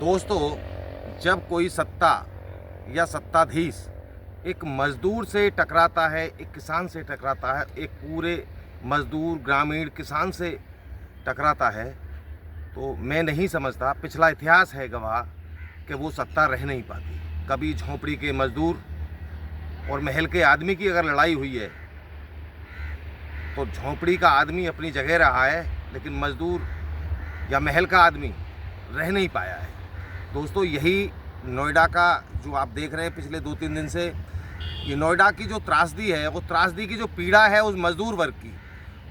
दोस्तों, जब कोई सत्ता या सत्ताधीश एक मजदूर से टकराता है, एक किसान से टकराता है, एक पूरे मजदूर ग्रामीण किसान से टकराता है, तो मैं नहीं समझता, पिछला इतिहास है गवाह कि वो सत्ता रह नहीं पाती। कभी झोंपड़ी के मजदूर और महल के आदमी की अगर लड़ाई हुई है तो झोंपड़ी का आदमी अपनी जगह रहा है, लेकिन मजदूर या महल का आदमी रह नहीं पाया है। दोस्तों, यही नोएडा का जो आप देख रहे हैं पिछले 2-3 दिन से, ये नोएडा की जो त्रासदी है, वो त्रासदी की जो पीड़ा है उस मजदूर वर्ग की,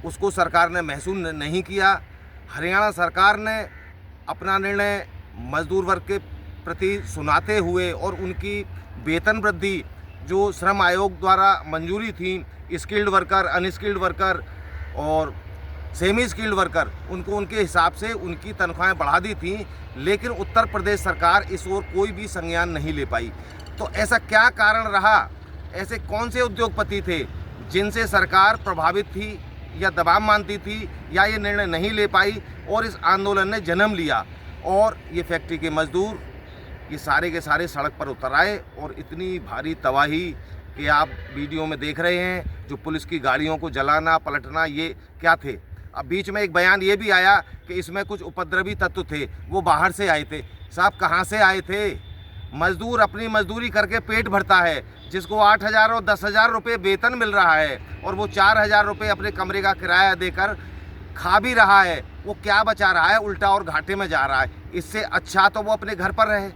उसको सरकार ने महसूस नहीं किया। हरियाणा सरकार ने अपना निर्णय मजदूर वर्ग के प्रति सुनाते हुए और उनकी वेतन वृद्धि जो श्रम आयोग द्वारा मंजूरी थी, स्किल्ड वर्कर, अनस्किल्ड वर्कर और सेमी स्किल्ड वर्कर, उनको उनके हिसाब से उनकी तनख्वाहें बढ़ा दी थी, लेकिन उत्तर प्रदेश सरकार इस ओर कोई भी संज्ञान नहीं ले पाई। तो ऐसा क्या कारण रहा? ऐसे कौन से उद्योगपति थे जिनसे सरकार प्रभावित थी या दबाव मानती थी या ये निर्णय नहीं ले पाई और इस आंदोलन ने जन्म लिया और ये फैक्ट्री के मजदूर ये सारे के सारे सड़क पर उतर आए और इतनी भारी तबाही कि आप वीडियो में देख रहे हैं, जो पुलिस की गाड़ियों को जलाना पलटना, ये क्या थे। अब बीच में एक बयान ये भी आया कि इसमें कुछ उपद्रवी तत्व थे, वो बाहर से आए थे। साहब, कहाँ से आए थे? मजदूर अपनी मजदूरी करके पेट भरता है, जिसको 8,000 और 10,000 रुपये वेतन मिल रहा है और वो 4,000 रुपये अपने कमरे का किराया देकर खा भी रहा है, वो क्या बचा रहा है? उल्टा और घाटे में जा रहा है। इससे अच्छा तो वो अपने घर पर रहे।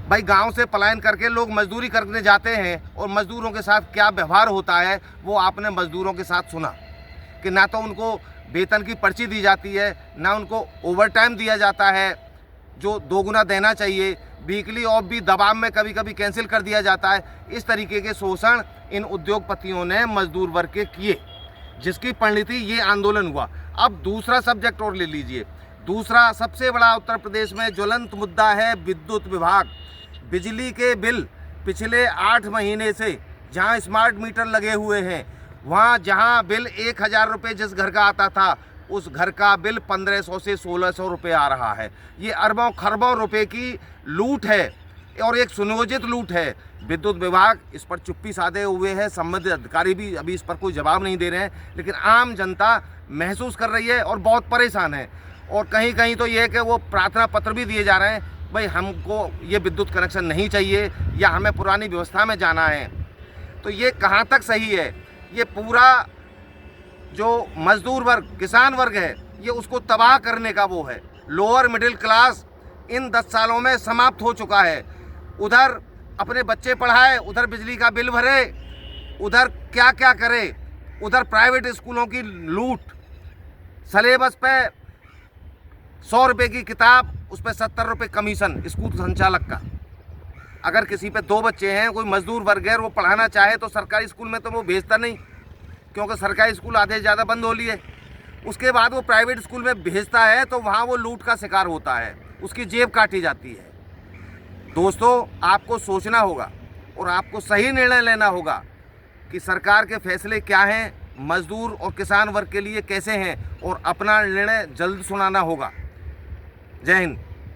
भाई, गांव से पलायन करके लोग मजदूरी करने जाते हैं और मजदूरों के साथ क्या व्यवहार होता है वो आपने मजदूरों के साथ सुना कि ना तो उनको वेतन की पर्ची दी जाती है, ना उनको ओवरटाइम दिया जाता है जो 2 गुना देना चाहिए, वीकली ऑफ भी दबाव में कभी कभी कैंसिल कर दिया जाता है। इस तरीके के शोषण इन उद्योगपतियों ने मजदूर वर्ग के किए, जिसकी परिणति ये आंदोलन हुआ। अब दूसरा सब्जेक्ट और ले लीजिए। दूसरा सबसे बड़ा उत्तर प्रदेश में ज्वलंत मुद्दा है विद्युत विभाग। बिजली के बिल पिछले 8 महीने से जहां स्मार्ट मीटर लगे हुए हैं, वहां जहां बिल 1,000 रुपये जिस घर का आता था, उस घर का बिल 1,500 से 1,600 रुपये आ रहा है। ये अरबों खरबों रुपए की लूट है और एक सुनियोजित लूट है। विद्युत विभाग इस पर चुप्पी साधे हुए है, संबंधित अधिकारी भी अभी इस पर कोई जवाब नहीं दे रहे हैं, लेकिन आम जनता महसूस कर रही है और बहुत परेशान है। और कहीं कहीं तो ये है कि वो प्रार्थना पत्र भी दिए जा रहे हैं, भाई हमको ये विद्युत कनेक्शन नहीं चाहिए या हमें पुरानी व्यवस्था में जाना है। तो ये कहाँ तक सही है? ये पूरा जो मजदूर वर्ग, किसान वर्ग है, ये उसको तबाह करने का वो है। लोअर मिडिल क्लास इन 10 सालों में समाप्त हो चुका है। उधर अपने बच्चे पढ़ाए, उधर बिजली का बिल भरे, उधर क्या क्या करे, उधर प्राइवेट स्कूलों की लूट, सिलेबस पे 100 रुपये की किताब, उस पर 70 रुपये कमीशन स्कूल संचालक का। अगर किसी पे 2 बच्चे हैं, कोई मजदूर वर्ग है, वो पढ़ाना चाहे तो सरकारी स्कूल में तो वो भेजता नहीं, क्योंकि सरकारी स्कूल आधे से ज़्यादा बंद हो लिए। उसके बाद वो प्राइवेट स्कूल में भेजता है तो वहाँ वो लूट का शिकार होता है, उसकी जेब काटी जाती है। दोस्तों, आपको सोचना होगा और आपको सही निर्णय लेना होगा कि सरकार के फैसले क्या हैं, मजदूर और किसान वर्ग के लिए कैसे हैं, और अपना निर्णय जल्द सुनाना होगा। जय हिंद।